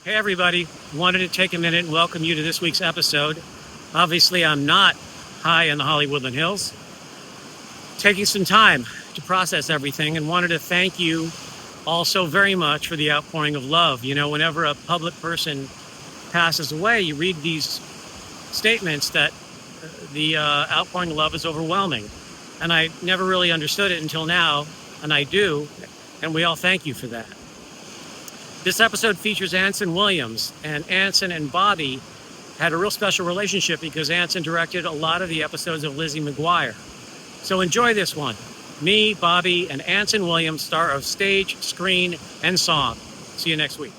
Hey, everybody. Wanted to take a minute and welcome you to this week's episode. Obviously, I'm not high in the Hollywoodland Hills. Taking some time to process everything and wanted to thank you all so very much for the outpouring of love. You know, whenever a public person passes away, you read these statements that the outpouring of love is overwhelming. And I never really understood it until now, and I do. And we all thank you for that. This episode features Anson Williams, and Anson and Bobby had a real special relationship because Anson directed a lot of the episodes of Lizzie McGuire. So enjoy this one. Me, Bobby, and Anson Williams, star of stage, screen, and song. See you next week.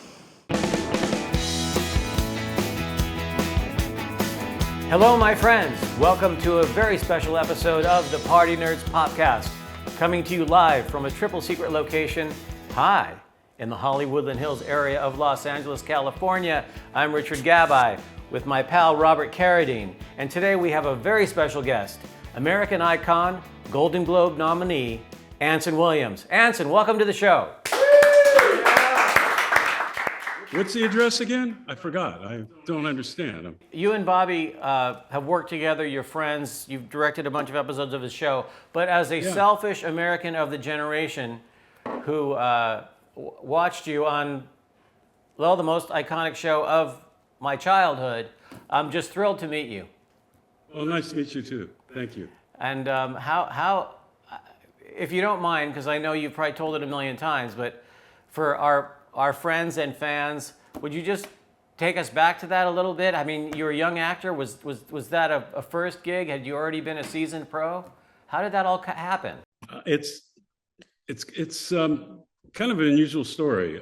Hello, my friends. Welcome to a very special episode of the Party Nerds Podcast, coming to you live from a triple secret location. Hi. In the Hollywoodland Hills area of Los Angeles, California. I'm Richard Gabai with my pal Robert Carradine, and today we have a very special guest, American icon, Golden Globe nominee, Anson Williams. Anson, welcome to the show. What's the address again? I forgot. I don't understand. You and Bobby have worked together, you're friends, you've directed a bunch of episodes of his show, but as a selfish American of the generation who watched you on, well, the most iconic show of my childhood. I'm just thrilled to meet you. Well, nice to meet you too. Thank you. And how, if you don't mind, because I know you've probably told it a million times, but for our friends and fans, would you just take us back to that a little bit? I mean, you're a young actor. Was that a first gig? Had you already been a seasoned pro? How did that all happen? It's kind of an unusual story.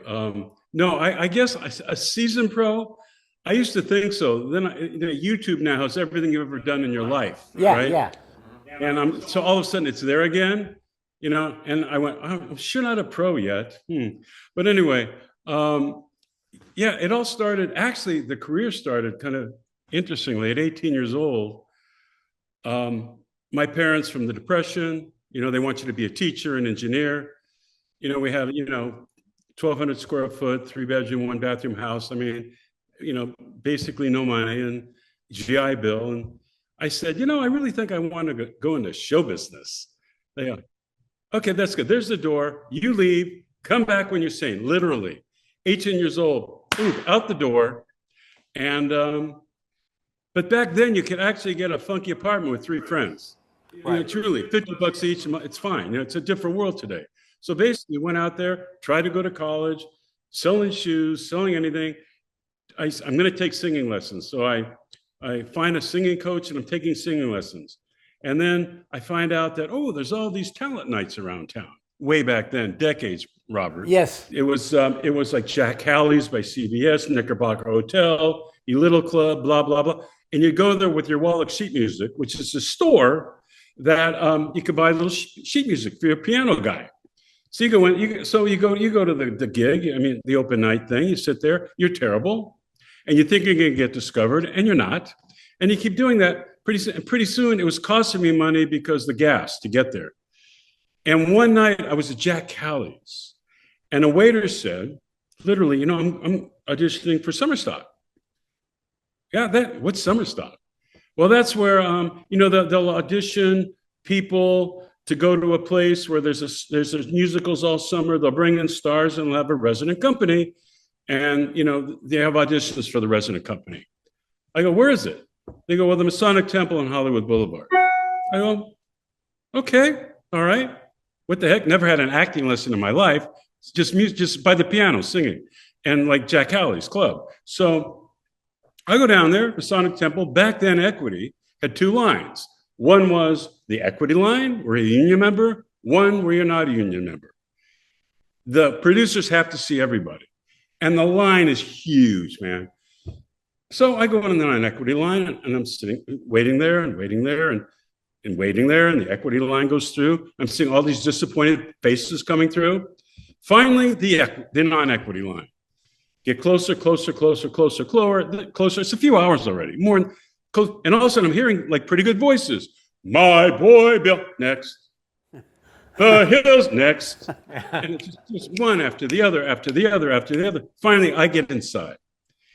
No, I guess a seasoned pro. I used to think so. Then YouTube now has everything you've ever done in your life. Yeah, right? yeah. And so all of a sudden it's there again, you know. And I went, I'm sure not a pro yet. But anyway, it all started. Actually, the career started kind of interestingly at 18 years old. My parents from the Depression, you know, they want you to be a teacher, an engineer. You know, we had, 1,200 square foot, 3-bedroom, 1-bathroom house. I mean, basically no money and GI Bill. And I said, I really think I want to go into show business. They go, okay, that's good. There's the door. You leave, come back when you're sane, literally. 18 years old, out the door. And, but back then you could actually get a funky apartment with 3 friends. Right. Truly, $50 each. It's fine. It's a different world today. So basically went out there, tried to go to college, selling shoes, selling anything. I'm going to take singing lessons. So I find a singing coach and I'm taking singing lessons. And then I find out that, there's all these talent nights around town. Way back then, decades, Robert. Yes. It was like Jack Haley's by CBS, Knickerbocker Hotel, E Little Club, blah, blah, blah. And you go there with your Wallach sheet music, which is a store that you could buy little sheet music for your piano guy. So you go to the gig, the open night thing, you sit there, you're terrible, and you think you're going to get discovered, and you're not. And you keep doing that. Pretty soon, it was costing me money because the gas to get there. And one night, I was at Jack Haley's, and a waiter said, literally, I'm auditioning for Summer Stock. Yeah, what's Summer Stock? Well, that's where, they'll audition people to go to a place where there's musicals all summer. They'll bring in stars and they'll have a resident company. And, they have auditions for the resident company. I go, where is it? They go, well, the Masonic Temple on Hollywood Boulevard. I go, okay, all right. What the heck? Never had an acting lesson in my life. It's just by the piano singing and like Jack Haley's club. So I go down there, Masonic Temple. Back then, Equity had 2 lines. One was the equity line, where you're a union member. One where you're not a union member. The producers have to see everybody. And the line is huge, man. So I go on the non-equity line, and I'm sitting, waiting there, and the equity line goes through. I'm seeing all these disappointed faces coming through. Finally, the non-equity line. Get closer. It's a few hours already. And all of a sudden, I'm hearing like pretty good voices. My boy Bill, next. The Hills, next. And it's just one after the other. Finally, I get inside.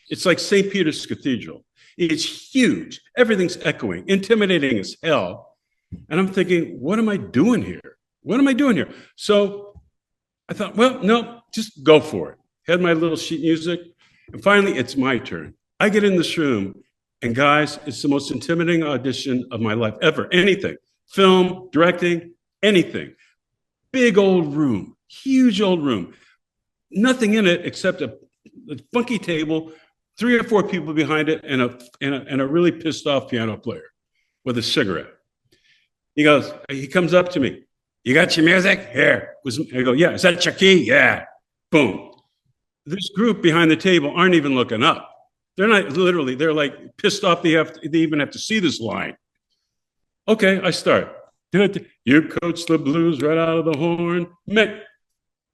It's like St. Peter's Cathedral. It's huge. Everything's echoing, intimidating as hell. And I'm thinking, what am I doing here? What am I doing here? So I thought, well, no, just go for it. Had my little sheet music. And finally, it's my turn. I get in this room, and guys, it's the most intimidating audition of my life ever. Anything, film, directing, anything. Big old room, huge old room. Nothing in it except a funky table, 3 or 4 people behind it, and a really pissed off piano player with a cigarette. He comes up to me. You got your music? Here. I go, yeah. Is that your key? Yeah. Boom. This group behind the table aren't even looking up. They're not literally, they're like pissed off they even have to see this line. Okay, I start. You coach the blues right out of the horn.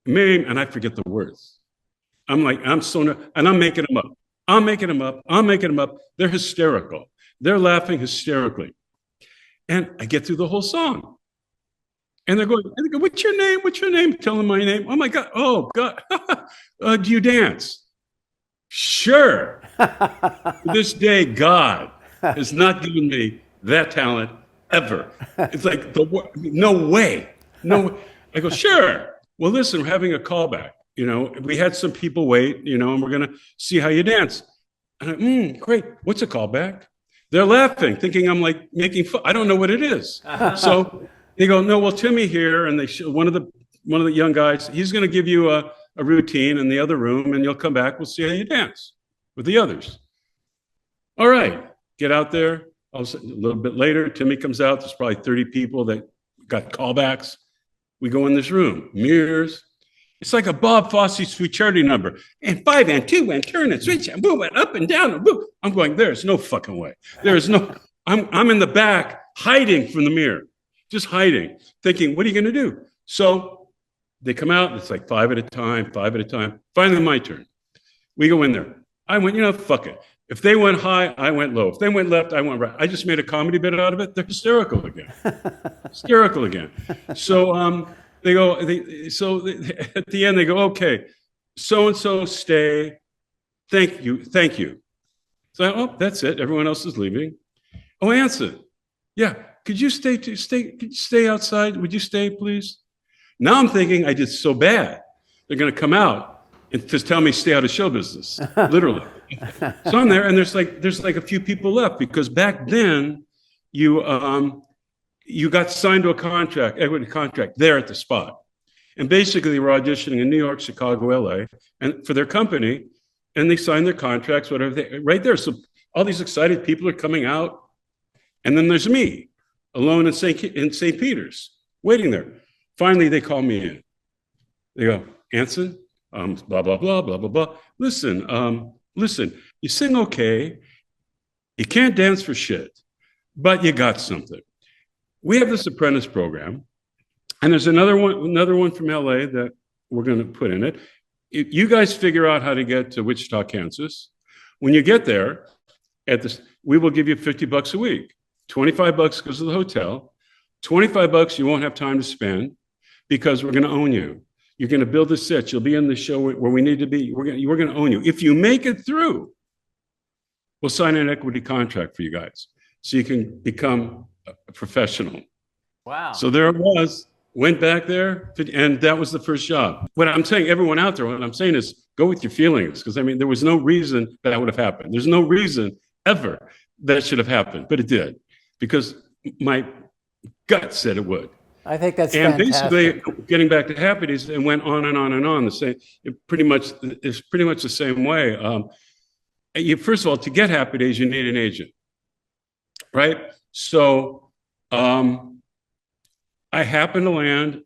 And I forget the words. I'm making them up. I'm making them up. They're hysterical. They're laughing hysterically. And I get through the whole song. And they go, what's your name? What's your name? Tell them my name. Oh my God. Oh God. Do you dance? Sure. To this day, God has not given me that talent ever. It's like, no way. No. I go, sure. Well, listen, we're having a callback. We had some people wait, and we're going to see how you dance. And great. What's a callback? They're laughing, thinking I'm like making fun. I don't know what it is. So they go, no, well, Timmy here. And they show one of the young guys, he's going to give you a routine in the other room, and you'll come back. We'll see how you dance with the others. All right. Get out there. A little bit later, Timmy comes out. There's probably 30 people that got callbacks. We go in this room, mirrors. It's like a Bob Fosse Sweet Charity number. And 5 and 2 and turn and switch and boom and up and down and boom. I'm going, there's no fucking way. There's no, I'm in the back hiding from the mirror, just hiding, thinking, what are you going to do? So they come out. It's like 5 at a time. Finally, my turn. We go in there. I went, fuck it. If they went high, I went low. If they went left, I went right. I just made a comedy bit out of it. They're hysterical again. So they go. At the end, they go, okay, so and so stay. Thank you. So that's it. Everyone else is leaving. Oh, Anson, yeah. Could you stay outside? Would you stay, please? Now I'm thinking I did so bad. They're going to come out and just tell me stay out of show business, literally. So I'm there, and there's like a few people left, because back then you got signed to a contract, equity contract, there at the spot, and basically they were auditioning in New York, Chicago, LA, and for their company, and they signed their contracts, whatever, right there. So all these excited people are coming out, and then there's me, alone in St. Peter's, waiting there. Finally, they call me in. They go, Anson. Blah, blah, blah, blah, blah, blah. Listen, you sing okay. You can't dance for shit, but you got something. We have this apprentice program, and there's another one from LA that we're going to put in it. You guys figure out how to get to Wichita, Kansas. When you get there, we will give you $50 a week. $25 goes to the hotel. $25 you won't have time to spend, because we're going to own you. You're going to build a set. You'll be in the show where we need to be. We're going to own you. If you make it through, we'll sign an equity contract for you guys, so you can become a professional. Wow. So there it was. Went back there, and that was the first job. What I'm saying, everyone out there, what I'm saying is go with your feelings, because there was no reason that would have happened. There's no reason ever that should have happened, but it did, because my gut said it would. I think that's fantastic. Basically, getting back to Happy Days, it went on and on and on. It's pretty much the same way. First of all, to get Happy Days, you need an agent, right? So I happened to land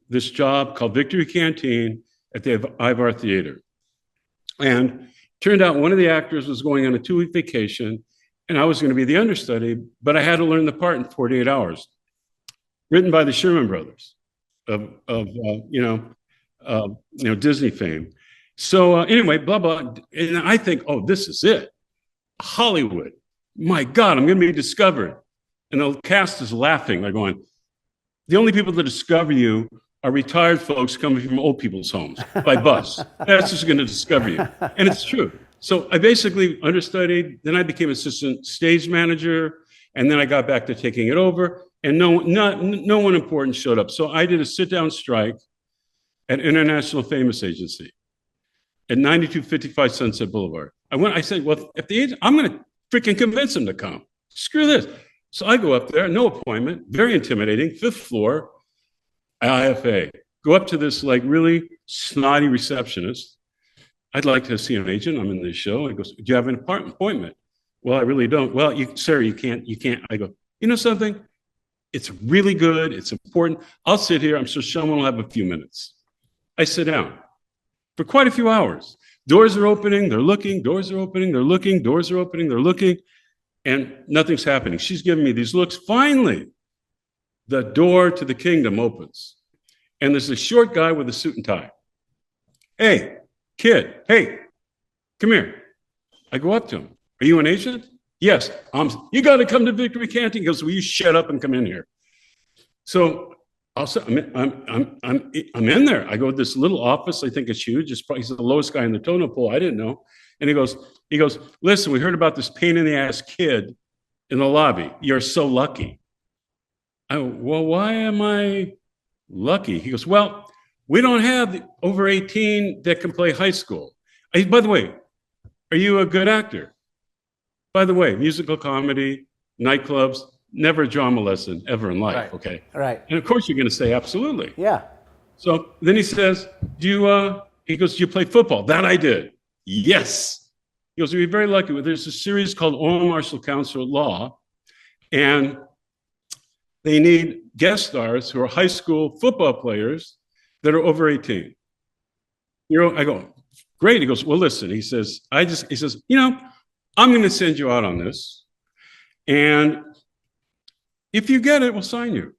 this job called Victory Canteen at the Ivar Theater, and turned out one of the actors was going on a 2-week vacation, and I was going to be the understudy, but I had to learn the part in 48 hours. Written by the Sherman Brothers of Disney fame. So anyway, blah, blah. And I think, oh, this is it. Hollywood. My God, I'm going to be discovered. And the cast is laughing. They're going, the only people that discover you are retired folks coming from old people's homes by bus. That's just going to discover you. And it's true. So I basically understudied. Then I became assistant stage manager, and then I got back to taking it over. And no one important showed up. So I did a sit-down strike at International Famous Agency at 9255 Sunset Boulevard. I said, well, if the agent, I'm going to freaking convince him to come. Screw this. So I go up there, no appointment, very intimidating, 5th floor, IFA. Go up to this like really snotty receptionist. I'd like to see an agent. I'm in this show. He goes, do you have an appointment? Well, I really don't. Well, sir, you can't. I go, you know something? It's really good. It's important. I'll sit here. I'm sure someone will have a few minutes. I sit down for quite a few hours. Doors are opening. They're looking. Doors are opening. They're looking. Doors are opening. They're looking. And nothing's happening. She's giving me these looks. Finally, the door to the kingdom opens. And there's a short guy with a suit and tie. Hey, kid. Hey, come here. I go up to him. Are you an agent? Yes. You got to come to Victory Canteen. He goes, will you shut up and come in here? So I'm in there. I go to this little office. I think it's huge. He's the lowest guy in the totem pole. I didn't know. And he goes, listen, we heard about this pain in the ass kid in the lobby. You're so lucky. Well, why am I lucky? He goes, well, we don't have over 18 that can play high school. By the way, are you a good actor? By the way, musical comedy, nightclubs, never a drama lesson ever in life, right. Okay? Right. And of course you're going to say absolutely. Yeah. So then he says, he goes, do you play football? That I did. Yes. He goes, you're very lucky. There's a series called Oral Martial Counsel at Law, and they need guest stars who are high school football players that are over 18. I go, great. He goes, well, listen, he says, I'm going to send you out on this. And if you get it, we'll sign you.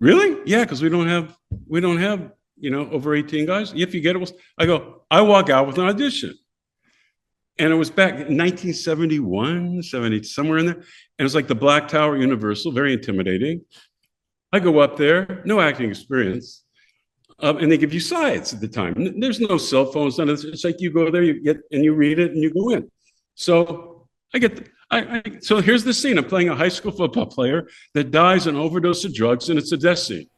Really? Yeah, because we don't have, over 18 guys. If you get it, I walk out with an audition. And it was back in 1971, 70, somewhere in there. And it was like the Black Tower Universal, very intimidating. I go up there, no acting experience. And they give you sides at the time. There's no cell phones. None of this. It's like you go there, you read it, and you go in. So so here's the scene. I'm playing a high school football player that dies an overdose of drugs, and it's a death scene.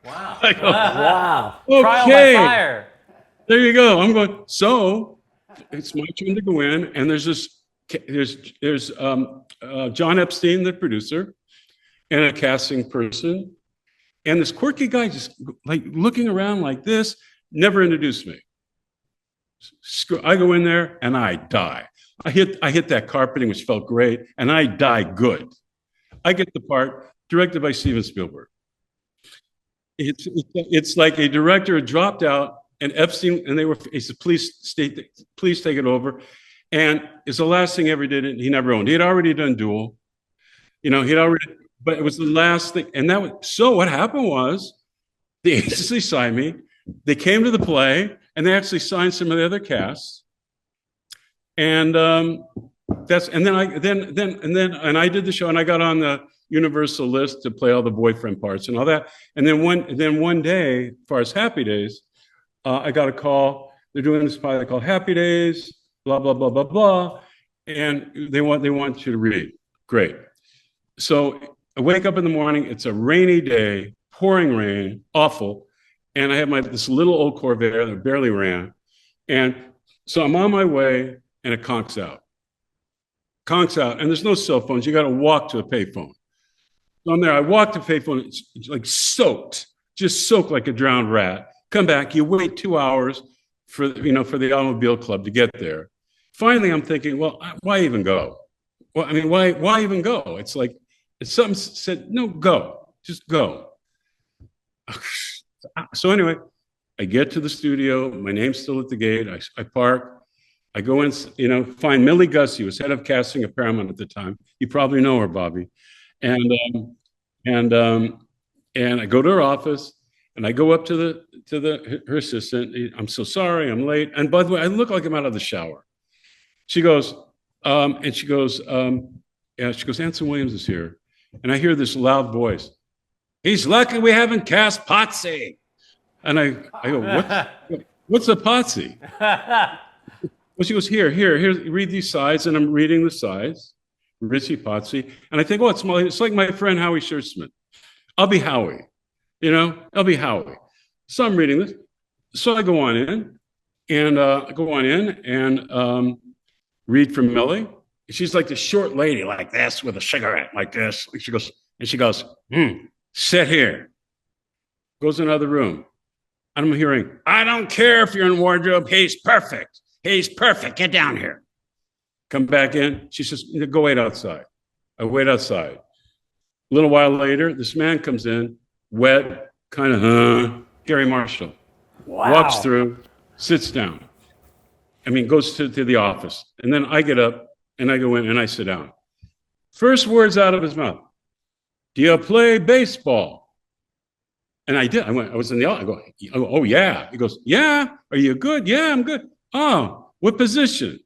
Wow. Wow. Okay. Trial by fire. There you go. I'm going, so it's my turn to go in, and there's John Epstein, the producer, and a casting person, and this quirky guy just like looking around like this, never introduced me. I go in there and I die. I hit that carpeting, which felt great, and I die good. I get the part, directed by Steven Spielberg. It's like a director had dropped out, and Epstein, and he said, please take it over. And it's the last thing he ever did, he never owned. He had already done Duel. But it was the last thing. And so what happened was, the agency signed me, they came to the play, and they actually signed some of the other casts. And I did the show, and I got on the Universal list to play all the boyfriend parts and all that. And then one day, as far as Happy Days, I got a call. They're doing this pilot called Happy Days, blah blah blah blah blah, and they want you to read. Great. So I wake up in the morning. It's a rainy day, pouring rain, awful, and I have this little old Corvair that barely ran, and so I'm on my way. And it conks out, and there's no cell phones. You got to walk to a payphone. So I'm there. I walk to a payphone. It's like just soaked like a drowned rat. Come back. You wait 2 hours for the automobile club to get there. Finally, I'm thinking, well, why even go? Well, I mean, why even go? It's like something said, no, go, just go. So anyway, I get to the studio. My name's still at the gate. I park. I go in, find Millie Gussie, who was head of casting at Paramount at the time. You probably know her, Bobby. And I go to her office, and I go up to her assistant. I'm so sorry, I'm late. And by the way, I look like I'm out of the shower. She goes, Anson Williams is here. And I hear this loud voice. He's lucky we haven't cast Potsie. And I go, what's a Potsie? Well, she goes, here, read these sides. And I'm reading the sides, Richie Potsie. And I think, oh, it's like my friend Howie Schertzman. I'll be Howie, I'll be Howie. So I'm reading this. So I go on in and read from Millie. She's like the short lady like this with a cigarette like this. She goes, sit here. Goes in another room. I'm hearing, I don't care if you're in wardrobe. He's perfect. Get down here. Come back in. She says, go wait outside. I wait outside. A little while later, this man comes in, wet, kind of, Gary Marshall. Wow. Walks through, sits down. Goes to the office. And then I get up and I go in and I sit down. First words out of his mouth, do you play baseball? And I did. I was in the office. I go, oh, yeah. He goes, yeah. Are you good? Yeah, I'm good. Oh, what position?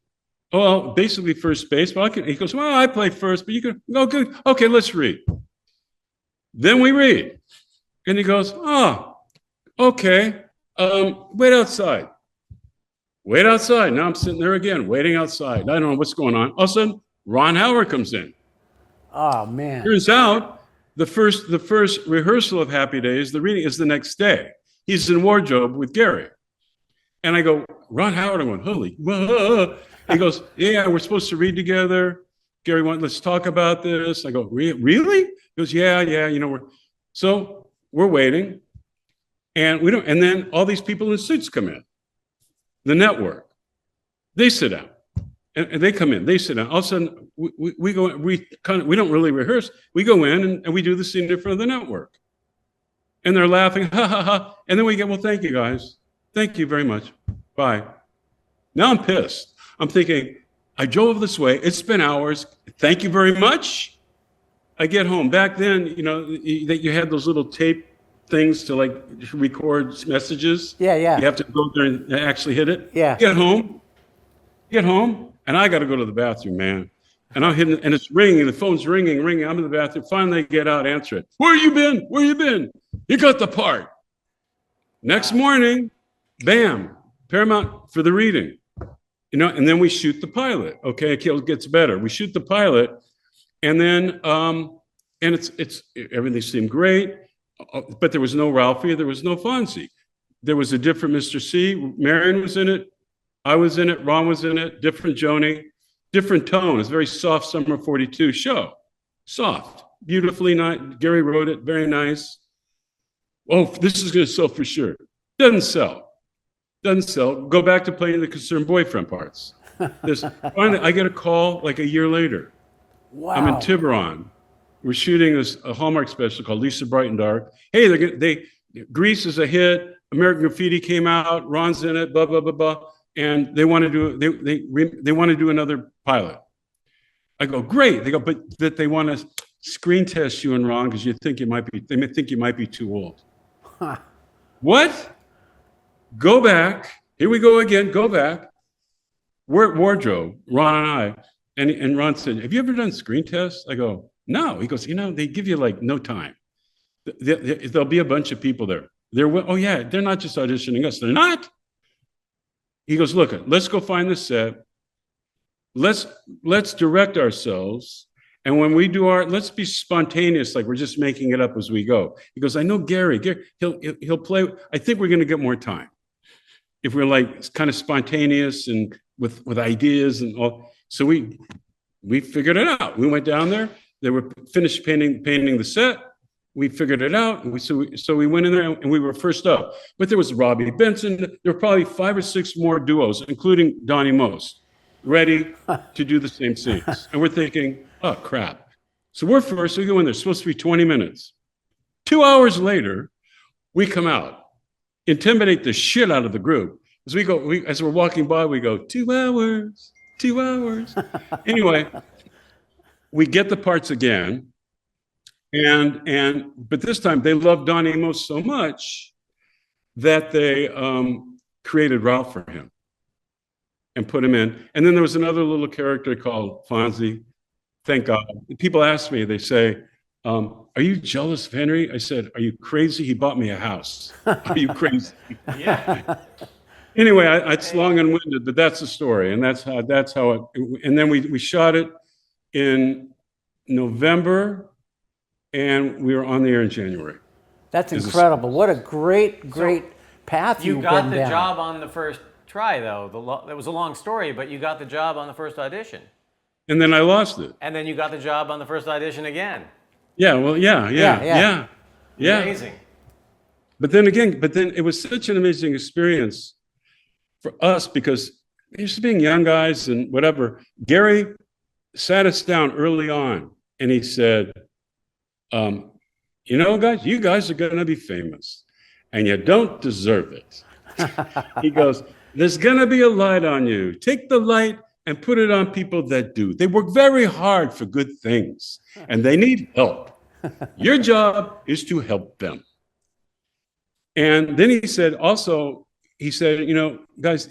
Well, basically first base. He goes, well, I play first, but you can go good. Okay, let's read. Then we read. And he goes, oh, okay. Wait outside. Now I'm sitting there again, waiting outside. I don't know what's going on. All of a sudden, Ron Howard comes in. Oh, man. Turns out the first rehearsal of Happy Days, the reading is the next day. He's in wardrobe with Gary. And I go, Ron Howard, I'm going, holy, whoa. He goes, yeah, we're supposed to read together. Gary went, let's talk about this. I go, really? He goes, yeah, so we're waiting. And then all these people in suits come in. The network. They sit down. And they come in, they sit down. All of a sudden, we go, we don't really rehearse. We go in and we do the scene in front of the network. And they're laughing, ha, ha, ha. And then we get, well, thank you, guys. Thank you very much. Bye. Now I'm pissed. I'm thinking, I drove this way. It's been hours. Thank you very much. I get home. Back then, that you had those little tape things to like record messages. Yeah. You have to go there and actually hit it. Yeah. Get home, and I got to go to the bathroom, man. And I'm hitting, and it's ringing. The phone's ringing. I'm in the bathroom. Finally, I get out, answer it. Where you been? You got the part. Next morning, bam, Paramount for the reading. And then we shoot the pilot. Okay, it gets better. We shoot the pilot, and then and it's everything seemed great. But there was no Ralphie, there was no Fonzie. There was a different Mr. C. Marion was in it. I was in it. Ron was in it. Different Joni. Different tone. It's a very soft Summer 42 show. Soft. Beautifully nice. Gary wrote it. Very nice. Oh, this is going to sell for sure. Doesn't sell. Go back to playing the concerned boyfriend parts. Finally, I get a call like a year later. Wow. I'm in Tiburon. We're shooting a Hallmark special called Lisa Bright and Dark. Hey, Grease is a hit. American Graffiti came out. Ron's in it. Blah blah blah blah. And they want to do another pilot. I go, great. They go, but that they want to screen test you and Ron because they think you might be too old. Huh. What? Go back. Here we go again. Go back. We're at wardrobe, Ron and I, and Ron said, have you ever done screen tests? I go, no. He goes, they give you like no time. There'll be a bunch of people there. Oh yeah, they're not just auditioning us. They're not. He goes, look, let's go find the set. Let's direct ourselves. And when we do let's be spontaneous, like we're just making it up as we go. He goes, I know Gary, he'll play. I think we're going to get more time if we're like kind of spontaneous and with ideas and all. So we figured it out. We went down there. They were finished painting the set. We figured it out. So we went in there and we were first up. But there was Robbie Benson. There were probably 5 or 6 more duos, including Donnie Most, ready to do the same scenes. And we're thinking, oh, crap. So we're first. We go in there. It's supposed to be 20 minutes. 2 hours later, we come out, intimidate the shit out of the group. As we're walking by, we go, 2 hours, 2 hours. Anyway, we get the parts again. But this time they loved Donnie Amos so much that they created Ralph for him and put him in. And then there was another little character called Fonzie. Thank God. People ask me, they say, are you jealous of Henry? I said, are you crazy? He bought me a house. Are you crazy? Yeah. Anyway, it's long and winded, but that's the story, and that's how it. And then we shot it in November, and we were on the air in January. That's incredible. What a great path You you've got been the down. job on the first try, though. It was a long story, but you got the job on the first audition. And then I lost it. And then you got the job on the first audition again. Yeah, well, yeah. Amazing. But then it was such an amazing experience for us because just being young guys and whatever. Gary sat us down early on and he said, you know, guys, you guys are going to be famous and you don't deserve it. He goes, there's going to be a light on you. Take the light and put it on people that do. They work very hard for good things and they need help. Your job is to help them. And then he said, you know, guys,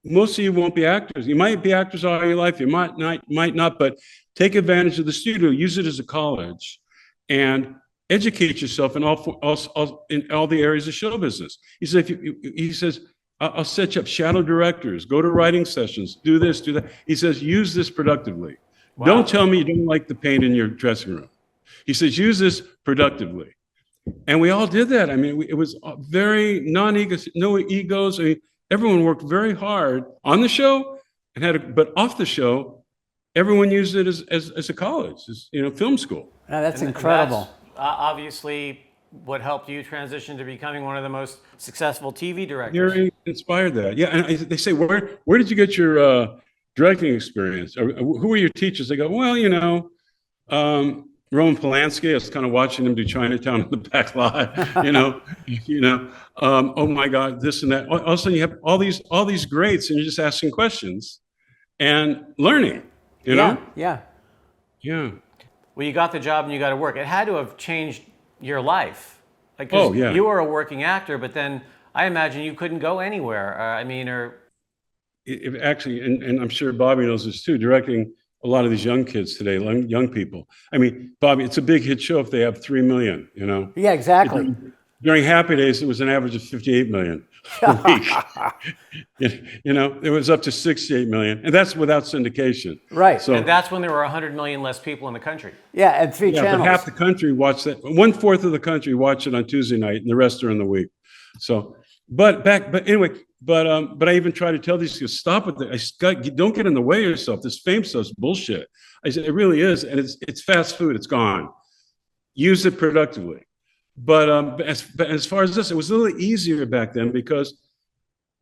most of you won't be actors. You might be actors all your life. You might not, but take advantage of the studio. Use it as a college and educate yourself in all the areas of show business. He said, he says, I'll set you up shadow directors, go to writing sessions, do this, do that. He says, use this productively. Wow. Don't tell me you don't like the paint in your dressing room. He says, use this productively. And we all did that. I mean, it was very non-egos, no egos. I mean, everyone worked very hard on the show but off the show, everyone used it as a college, you know, film school. Oh, that's incredible. That's obviously what helped you transition to becoming one of the most successful TV directors. Gary inspired that. Yeah, and they say, where did you get your directing experience? Or, who were your teachers? They go, well, you know, Roman Polanski. I was kind of watching him do Chinatown in the back lot. Oh my God, this and that. All of a sudden, you have all these greats, and you're just asking questions and learning. You know? Yeah. Well, you got the job and you got to work. It had to have changed your life. Like, you were a working actor, but then I imagine you couldn't go anywhere. Actually, and I'm sure Bobby knows this too, directing a lot of these young kids today, young people. I mean, Bobby, it's a big hit show if they have 3 million, you know? Yeah, exactly. During Happy Days, it was an average of 58 million a week. You know, it was up to 68 million, and that's without syndication. Right. So, and that's when there were 100 million less people in the country. Yeah, and 3 channels. But half the country watched that. 1/4 of the country watched it on Tuesday night, and the rest are in the week. So, but I even try to tell these kids, stop with it. Don't get in the way of yourself. This fame stuff's bullshit. I said, it really is, and it's fast food. It's gone. Use it productively. But as far as this, it was a little easier back then because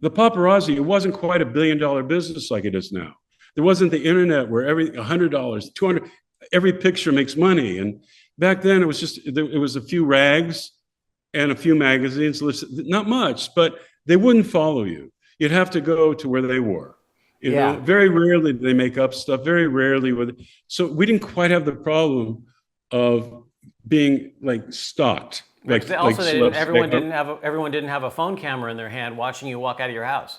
the paparazzi, it wasn't quite $1 billion business like it is now. There wasn't the internet where $100, $200, every picture makes money. And back then it was a few rags and a few magazines, not much, but they wouldn't follow you. You'd have to go to where they were. You know, very rarely did they make up stuff. Very rarely so we didn't quite have the problem of being like stalked. Everyone didn't have a phone camera in their hand watching you walk out of your house.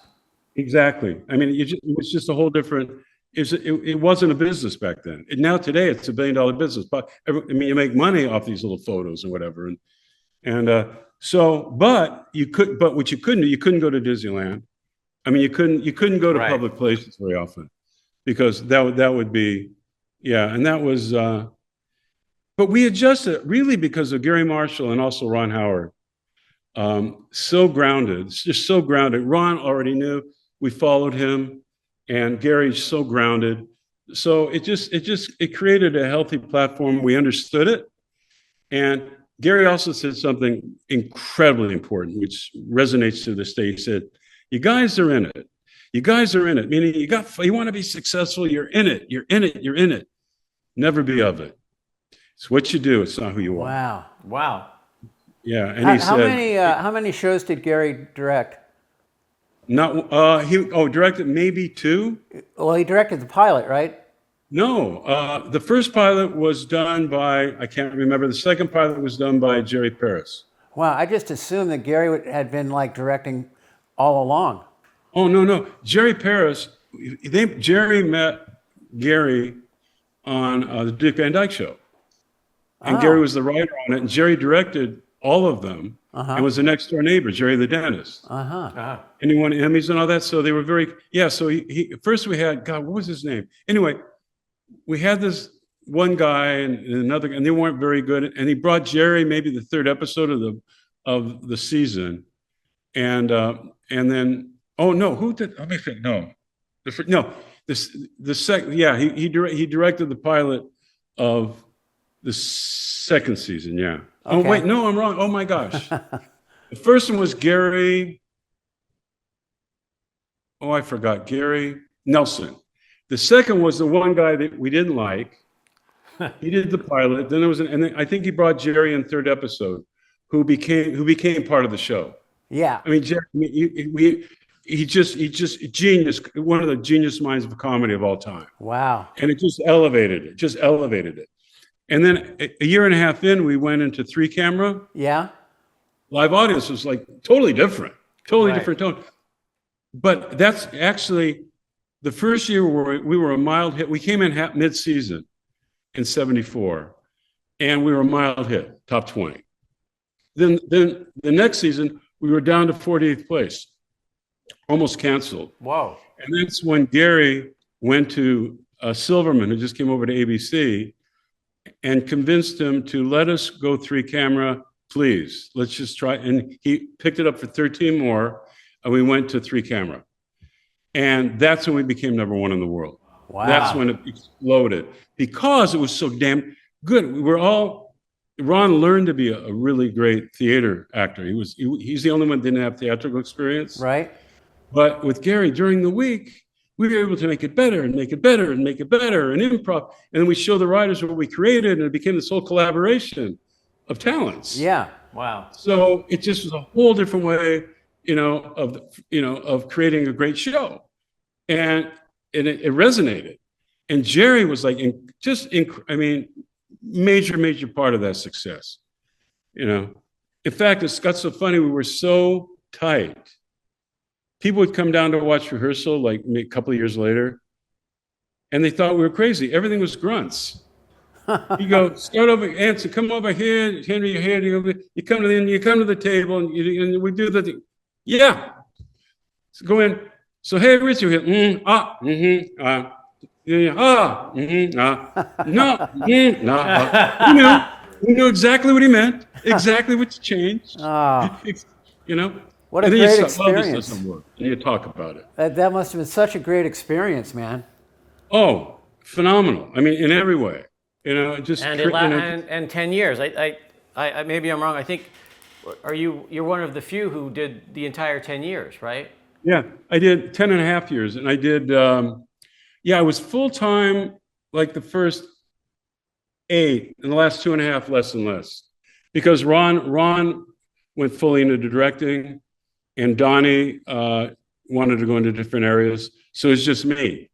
Exactly. I mean, it was just a whole different. It wasn't a business back then. Now today it's $1 billion business. But I mean, you make money off these little photos and whatever. But what you couldn't do, you couldn't go to Disneyland. I mean, you couldn't go to public places very often because that would be, and that was. But we adjusted really because of Gary Marshall and also Ron Howard. So grounded, just so grounded. Ron already knew. We followed him, and Gary's so grounded. So it created a healthy platform. We understood it, and Gary also said something incredibly important, which resonates to this day. He said, "You guys are in it. You guys are in it. Meaning you want to be successful. You're in it. You're in it. You're in it. Never be of it. It's what you do. It's not who you are." Wow. Yeah, and he said, how many shows did Gary direct? Directed maybe 2. Well, he directed the pilot, right? No, the first pilot was done by, I can't remember. The second pilot was done by Jerry Paris. Wow, I just assumed that Gary had been like directing all along. Oh, no. Jerry Paris, Jerry met Gary on the Dick Van Dyke Show. And Gary was the writer on it, and Jerry directed all of them. and was the next door neighbor, Jerry the dentist. And he won Emmys and all that. So they were very, so he first we had, God, what was his name? Anyway, we had this one guy and another, and they weren't very good. And he brought Jerry maybe the third episode of the season. And then, oh no, who did, let me think, no. The second, he directed the pilot of the second season, yeah. Okay. Oh, wait, no, I'm wrong. Oh, my gosh. The first one was Gary. Oh, I forgot. Gary Nelson. The second was the one guy that we didn't like. He did the pilot. Then there was, and then I think he brought Jerry in third episode, who became part of the show. Yeah. I mean, Jerry, he just genius, one of the genius minds of comedy of all time. Wow. And it just elevated it. And then a year and a half in, we went into 3-camera. Yeah. Live audience was like totally different different tone. But that's actually the first year where we were a mild hit. We came in mid-season in 74, and we were a mild hit, top 20. Then the next season, we were down to 48th place, almost canceled. Whoa. And that's when Gary went to Silverman, who just came over to ABC, and convinced him to let us go 3-camera, please. Let's just try. And he picked it up for 13 more, and we went to 3-camera. And that's when we became #1 in the world. Wow. That's when it exploded because it was so damn good. Ron learned to be a really great theater actor. He's the only one that didn't have theatrical experience. Right. But with Gary, during the week, we were able to make it better and make it better and make it better and improv. And then we show the writers what we created, and it became this whole collaboration of talents. Yeah. Wow. So it just was a whole different way, of creating a great show. And it resonated. And Jerry was like, major part of that success. In fact, it's got so funny. We were so tight. People would come down to watch rehearsal like a couple of years later, and they thought we were crazy. Everything was grunts. You go, start over, Anson, come over here, Henry, you're here. You come to the table, and we do the thing. Yeah. So go in. So, hey, Richard, here. No. We knew exactly what he meant, exactly what changed. What a great experience. Well, this doesn't work. And you talk about it. That must have been such a great experience, man. Oh, phenomenal. I mean, in every way. And 10 years. I maybe I'm wrong. I think you're one of the few who did the entire 10 years, right? Yeah, I did 10 and a half years. And I did, I was full-time like the first 8, and the last 2.5 less and less. Because Ron went fully into directing, and Donnie wanted to go into different areas. So it's just me.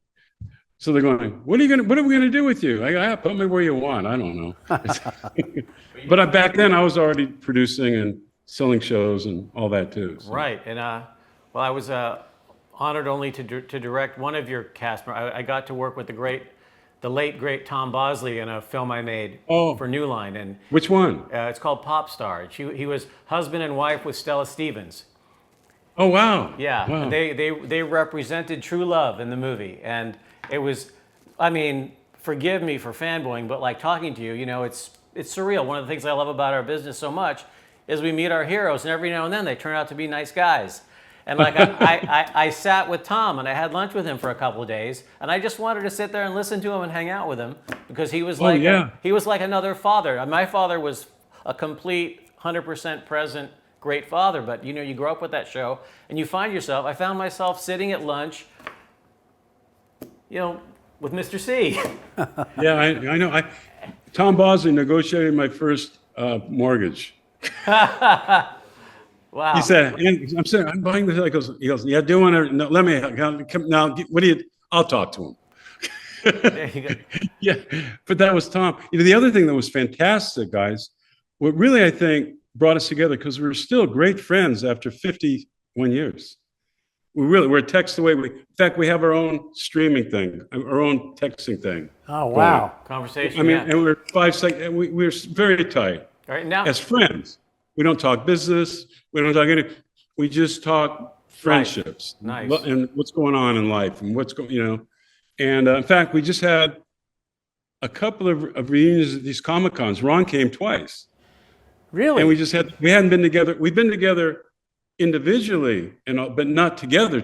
So they're going, what are we gonna do with you? Put me where you want. I don't know. But back then I was already producing and selling shows and all that too. So. Right. And I was honored only to direct one of your cast members. I got to work with the late great Tom Bosley in a film I made for New Line. And which one? It's called Pop Star. He was husband and wife with Stella Stevens. Oh wow! Yeah, wow. They represented true love in the movie, and it was, forgive me for fanboying, but like talking to you, it's surreal. One of the things I love about our business so much is we meet our heroes, and every now and then they turn out to be nice guys. And like I sat with Tom and I had lunch with him for a couple of days, and I just wanted to sit there and listen to him and hang out with him because he was he was like another father. My father was a complete 100% present great father, but you grow up with that show and you find yourself. I found myself sitting at lunch, with Mr. C. Yeah, I know. Tom Bosley negotiated my first mortgage. Wow. He said, I'm buying this. He goes, yeah, do you want to, no, let me, come now, I'll talk to him. There you go. Yeah, but that was Tom. The other thing that was fantastic, guys, what really, I think, brought us together, because we were still great friends after 51 years. We're a text away. In fact, we have our own streaming thing, our own texting thing. Oh, wow. Conversation. And we're 5 seconds, we're very tight. All right, now, as friends. We don't talk business. We don't talk anything. We just talk friendships. Nice. And what's going on in life and what's going, And in fact, we just had a couple of reunions at these Comic Cons. Ron came twice. Really? And we hadn't been together. We've been together individually, but not together.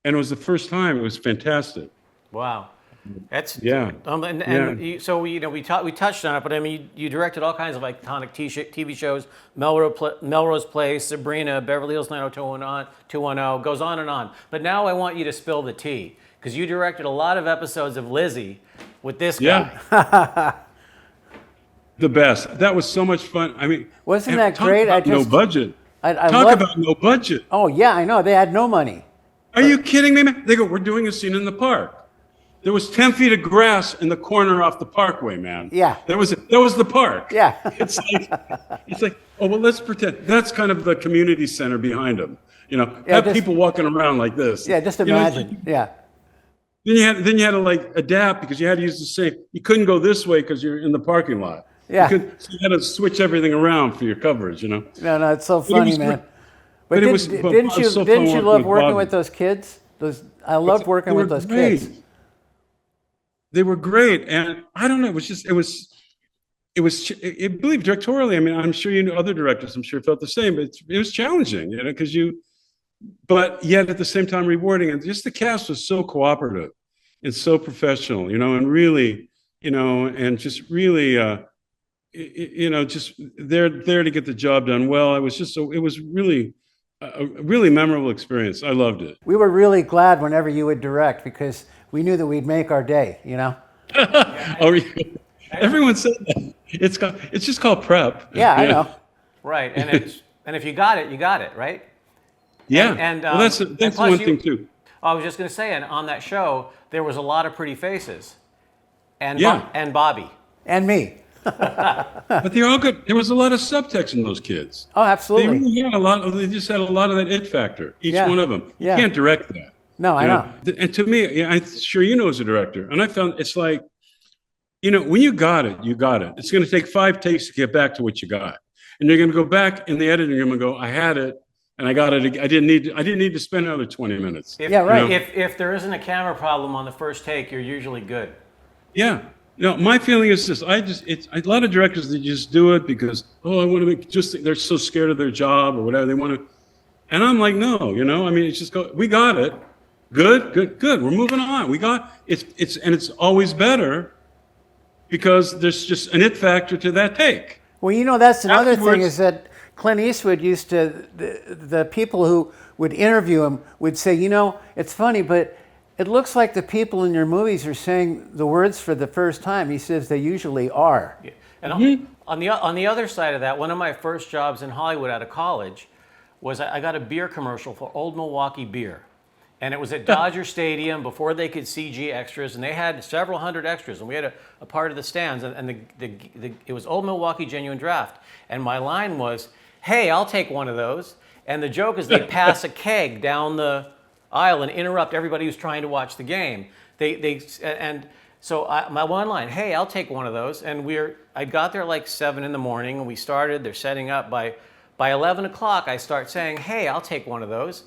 And it was the first time. It was fantastic. Wow. That's Yeah. So we touched on it, but I mean, you directed all kinds of iconic TV shows: Melrose Place, Sabrina, Beverly Hills 90210, goes on and on. But now I want you to spill the tea, because you directed a lot of episodes of Lizzie with this guy. Yeah. The best. That was so much fun. I mean, Wasn't that talk great? About no budget. I Talk love- about no budget. Oh yeah, I know. They had no money. Are you kidding me, man? They go, we're doing a scene in the park. There was 10 feet of grass in the corner off the parkway, man. Yeah. That was the park. Yeah. It's like, oh, well, let's pretend. That's kind of the community center behind them. Have people walking around like this. Yeah, just imagine. Yeah. Then you had to like adapt, because you had to use the same. You couldn't go this way because you're in the parking lot. Yeah. So you had to switch everything around for your coverage, No, it's so funny, man. But didn't you love working with those kids? I loved working with those kids. They were great, and I don't know. It was believe directorially. I mean, I'm sure other directors. I'm sure felt the same. But it was challenging, but yet at the same time rewarding. And just the cast was so cooperative and so professional, and really, and just really, just there to get the job done well. It was really a really memorable experience. I loved it. We were really glad whenever you would direct, because we knew that we'd make our day, Everyone said that. It's just called prep. Yeah, I know. Right, and if you got it, you got it, right? Yeah, well, that's one thing too. I was just going to say, and on that show, there was a lot of pretty faces, and and Bobby, and me. But they're all good. There was a lot of subtext in those kids. Oh, absolutely. They just had a lot of that it factor. Each one of them. You can't direct that. No, I know. And to me, I'm sure as a director, and I found it's like, when you got it, you got it. It's going to take 5 takes to get back to what you got, and you're going to go back in the editing room and go, I had it, and I got it. I didn't need to spend another 20 minutes. If there isn't a camera problem on the first take, you're usually good. Yeah. My feeling is this. It's a lot of directors that just do it because, I want to make they're so scared of their job or whatever they want to. And I'm like, no, I mean, it's just we got it. Good. We're moving on. We got it's always better because there's just an it factor to that take. Well, that's another thing, is that Clint Eastwood used to, the people who would interview him would say, it's funny, but it looks like the people in your movies are saying the words for the first time. He says they usually are. Yeah. And on the other side of that, one of my first jobs in Hollywood out of college was I got a beer commercial for Old Milwaukee Beer. And it was at Dodger Stadium before they could CG extras, and they had several hundred extras, and we had a part of the stands, and it was Old Milwaukee Genuine Draft, and my line was, "Hey, I'll take one of those." And the joke is they'd pass a keg down the aisle and interrupt everybody who's trying to watch the game. So my one line, "Hey, I'll take one of those," and I got there like 7 a.m, and we started. They're setting up by 11 o'clock. I start saying, "Hey, I'll take one of those.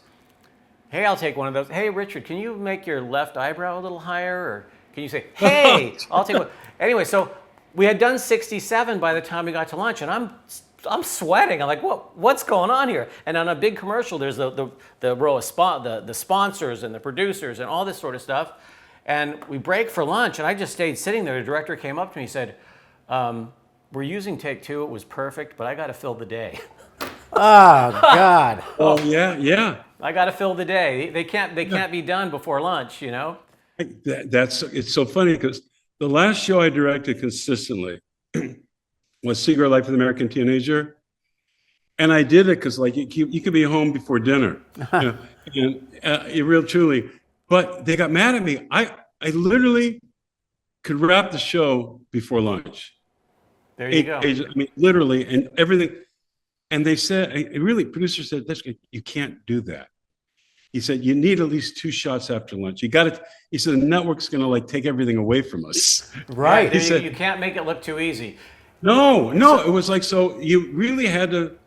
Hey, I'll take one of those. Hey, Richard, can you make your left eyebrow a little higher? Or can you say, hey, I'll take one." Anyway, so we had done 67 by the time we got to lunch, and I'm sweating. I'm like, what's going on here? And on a big commercial, there's the row of the sponsors and the producers and all this sort of stuff. And we break for lunch, and I just stayed sitting there. The director came up to me and said, "We're using take 2. It was perfect, but I got to fill the day." Oh, God. Oh, yeah. I got to fill the day. They can't be done before lunch, It's so funny because the last show I directed consistently was Secret Life of the American Teenager, and I did it because you could be home before dinner, and real truly. But they got mad at me. I literally could wrap the show before lunch. There you go. 8 pages, I mean, literally, and everything. And they said, producer said, you can't do that. He said, you need at least 2 shots after lunch. You got it. He said, the network's going to take everything away from us. Right. He said, you can't make it look too easy. No, it was like, so you really had to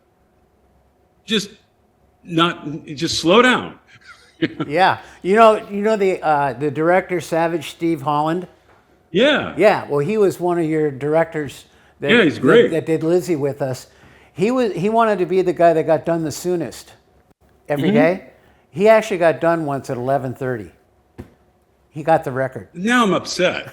just just slow down. Yeah, you know the director Savage Steve Holland. Yeah. Yeah, well, he was one of your directors. Yeah, he's great. That did Lizzie with us. He wanted to be the guy that got done the soonest every day. He actually got done once at 11:30. He got the record. Now I'm upset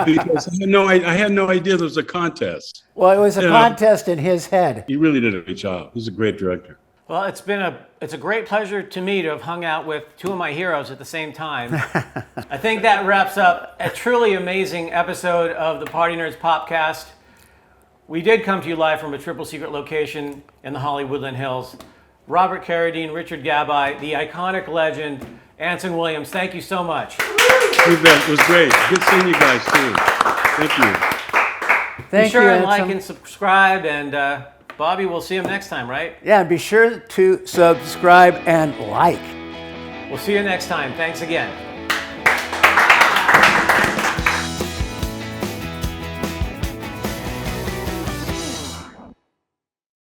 because I had no idea there was a contest. Well, it was a contest in his head. He really did a great job. He's a great director. Well, it's a great pleasure to me to have hung out with two of my heroes at the same time. I think that wraps up a truly amazing episode of the Party Nerds Popcast. We did come to you live from a triple secret location in the Hollywood Woodland Hills. Robert Carradine, Richard Gabai, the iconic legend, Anson Williams, thank you so much. You bet. It was great. Good seeing you guys too. Thank you. Thank Be sure you, and like Anson. and subscribe, and Bobby, we'll see him next time, right? Yeah, be sure to subscribe and like. We'll see you next time. Thanks again.